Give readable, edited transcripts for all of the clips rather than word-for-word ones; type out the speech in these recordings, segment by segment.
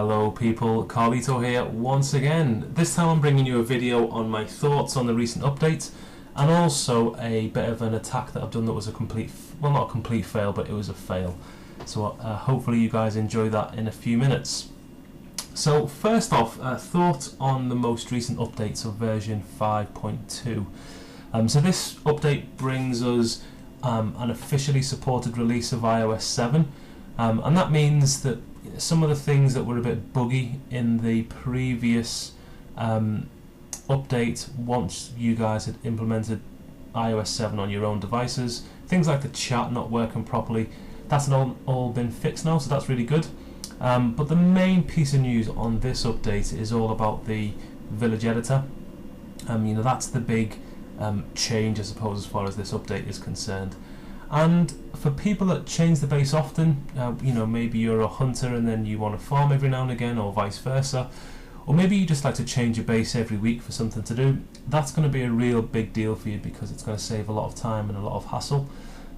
Hello people, Carlito here once again. This time I'm bringing you a video on my thoughts on the recent update and also a bit of an attack that I've done that was a complete, well, not a complete fail, but it was a fail. So hopefully you guys enjoy that in a few minutes. So first off, thoughts on the most recent updates of version 5.2. So this update brings us an officially supported release of iOS 7, and that means that some of the things that were a bit buggy in the previous update, once you guys had implemented iOS 7 on your own devices, things like the chat not working properly, that's all been fixed now, so that's really good. But the main piece of news on this update is all about the Village Editor. That's the big change, I suppose, as far as this update is concerned. And for people that change the base often, maybe you're a hunter and then you want to farm every now and again, or vice versa, or maybe you just like to change your base every week for something to do, that's going to be a real big deal for you because it's going to save a lot of time and a lot of hassle.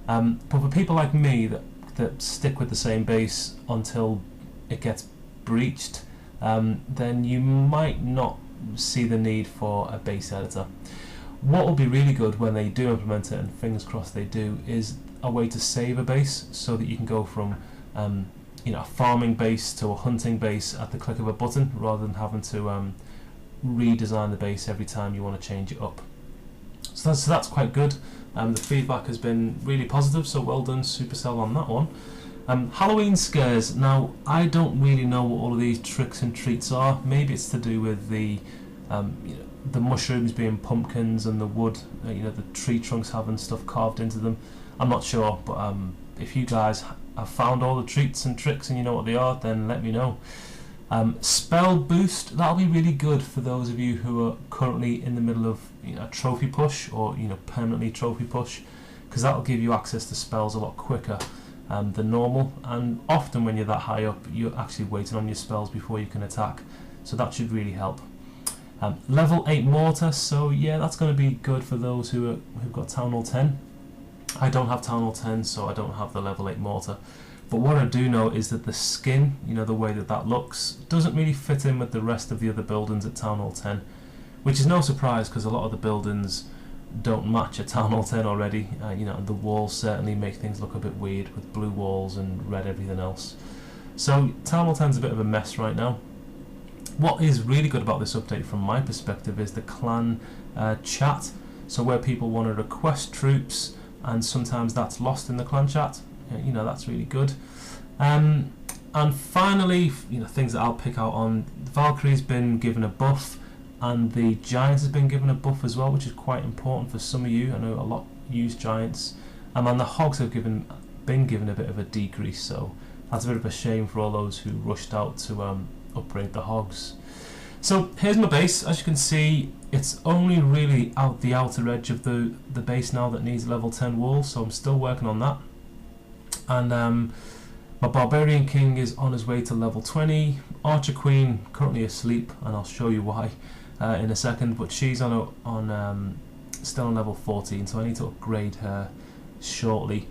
But for people like me that stick with the same base until it gets breached, then you might not see the need for a base editor. What will be really good when they do implement it, and fingers crossed they do, is a way to save a base so that you can go from a farming base to a hunting base at the click of a button, rather than having to redesign the base every time you want to change it up. So that's quite good. The feedback has been really positive, so well done Supercell on that one. Halloween scares. Now, I don't really know what all of these tricks and treats are. Maybe it's to do with the mushrooms being pumpkins and the wood, the tree trunks having stuff carved into them. I'm not sure, but if you guys have found all the treats and tricks and you know what they are, then let me know. Spell boost, that'll be really good for those of you who are currently in the middle of a trophy push, or permanently trophy push, because that'll give you access to spells a lot quicker than normal, and often when you're that high up you're actually waiting on your spells before you can attack, so that should really help. Level 8 mortar, so yeah, that's going to be good for those who've got Town Hall 10. I don't have Town Hall 10, so I don't have the level 8 mortar. But what I do know is that the skin, the way that looks, doesn't really fit in with the rest of the other buildings at Town Hall 10, which is no surprise because a lot of the buildings don't match a Town Hall 10 already. And the walls certainly make things look a bit weird with blue walls and red everything else. So Town Hall 10's a bit of a mess right now. What is really good about this update from my perspective is the clan chat, so where people want to request troops and sometimes that's lost in the clan chat, that's really good. And finally, things that I'll pick out on, Valkyrie's been given a buff and the Giants has been given a buff as well, which is quite important for some of you. I know a lot use Giants, and the Hogs have been given a bit of a decrease, so that's a bit of a shame for all those who rushed out to upgrade the Hogs. So here's my base. As you can see, it's only really out the outer edge of the base now that needs level 10 walls, so I'm still working on that. And my Barbarian King is on his way to level 20. Archer Queen currently asleep, and I'll show you why in a second, but she's still on level 14, so I need to upgrade her shortly.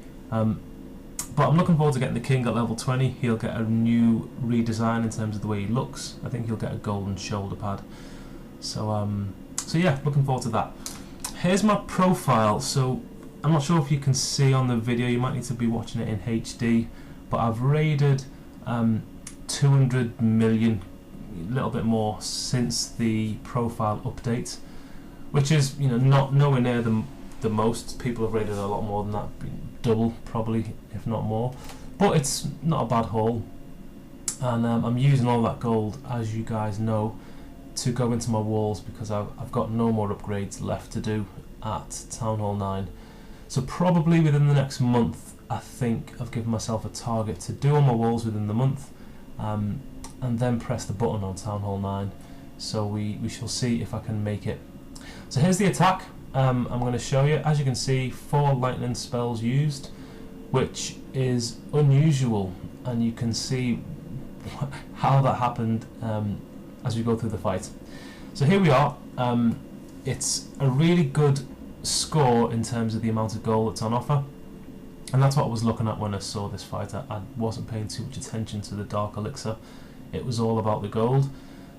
But I'm looking forward to getting the King at level 20. He'll get a new redesign in terms of the way he looks. I think he'll get a golden shoulder pad. So yeah, looking forward to that. Here's my profile. So I'm not sure if you can see on the video, you might need to be watching it in HD, but I've raided 200 million, a little bit more, since the profile update, which is not nowhere near the most. People have raided a lot more than that, double probably, if not more, but it's not a bad haul. And I'm using all that gold, as you guys know, to go into my walls because I've got no more upgrades left to do at Town Hall 9. So probably within the next month, I think I've given myself a target to do all my walls within the month, and then press the button on Town Hall 9. So we shall see if I can make it. So here's the attack. I'm going to show you. As you can see, 4 lightning spells used, which is unusual, and you can see how that happened as we go through the fight. So here we are. It's a really good score in terms of the amount of gold that's on offer, and that's what I was looking at when I saw this fight. I wasn't paying too much attention to the Dark Elixir. it was all about the gold.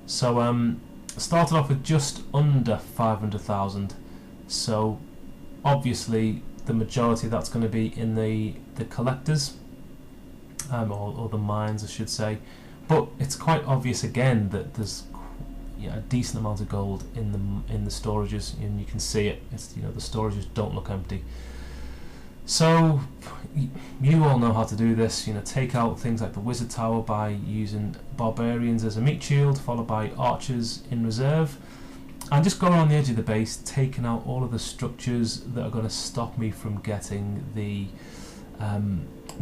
So started off with just under 500,000. So obviously the majority of that's going to be in the collectors, or the mines, I should say. But it's quite obvious again that there's a decent amount of gold in the storages, and you can see it. It's, the storages don't look empty. So you all know how to do this. Take out things like the wizard tower by using barbarians as a meat shield, followed by archers in reserve, and just go around the edge of the base, taking out all of the structures that are going to stop me from getting the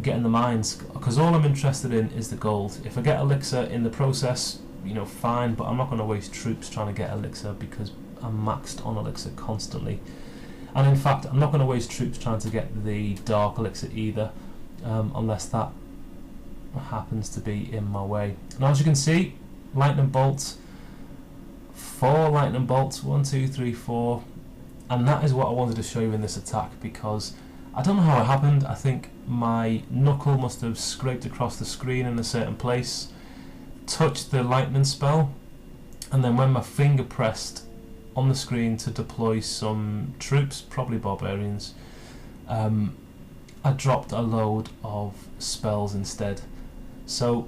mines, because all I'm interested in is the gold. If I get elixir in the process, fine, but I'm not going to waste troops trying to get elixir because I'm maxed on elixir constantly. And in fact, I'm not going to waste troops trying to get the dark elixir either, unless that happens to be in my way. Now, as you can see, lightning bolts, 4 lightning bolts, 1, 2, 3, 4, and that is what I wanted to show you in this attack, because I don't know how it happened. I think my knuckle must have scraped across the screen in a certain place, touched the lightning spell, and then when my finger pressed on the screen to deploy some troops, probably barbarians, I dropped a load of spells instead. So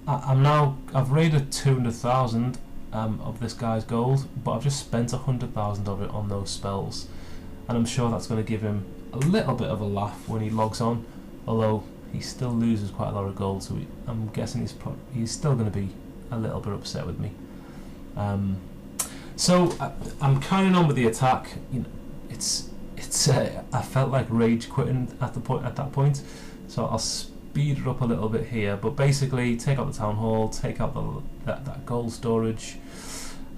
I've raided 200,000 of this guy's gold, but I've just spent 100,000 of it on those spells, and I'm sure that's going to give him a little bit of a laugh when he logs on, although he still loses quite a lot of gold, so I'm guessing he's still going to be a little bit upset with me. So I'm carrying on with the attack. I felt like rage quitting at that point, so I'll speed it up a little bit here. But basically, take out the town hall, take out that gold storage.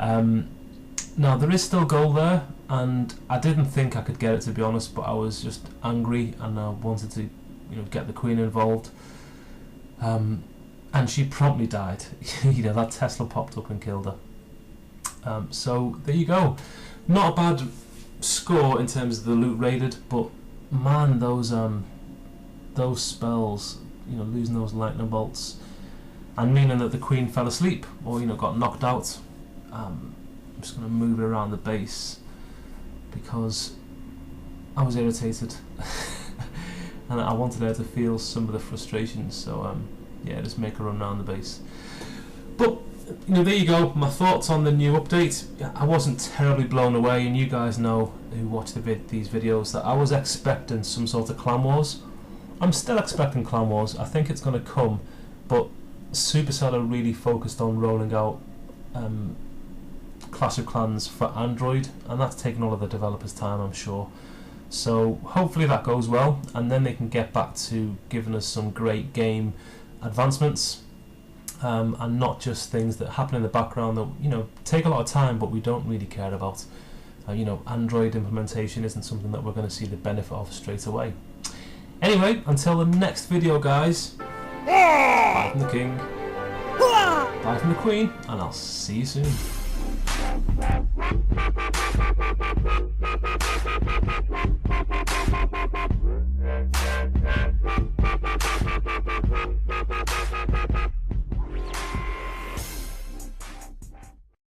Now there is still gold there, and I didn't think I could get it, to be honest, but I was just angry and I wanted to get the queen involved, and she promptly died. That Tesla popped up and killed her. So there you go. Not a bad score in terms of the loot raided, but man, those spells, losing those lightning bolts, and meaning that the queen fell asleep or got knocked out. I'm just going to move it around the base because I was irritated and I wanted her to feel some of the frustration. So just make her run around the base. But there you go, my thoughts on the new update. I wasn't terribly blown away, and you guys know, who watch these videos, that I was expecting some sort of clan wars. I'm still expecting clan wars. I think it's going to come, but Supercell are really focused on rolling out Clash of Clans for Android, and that's taking all of the developers' time, I'm sure. So hopefully that goes well, and then they can get back to giving us some great game advancements. And not just things that happen in the background that take a lot of time but we don't really care about. Android implementation isn't something that we're going to see the benefit of straight away. Anyway, until the next video, guys, bye from the king, bye from the queen, and I'll see you soon.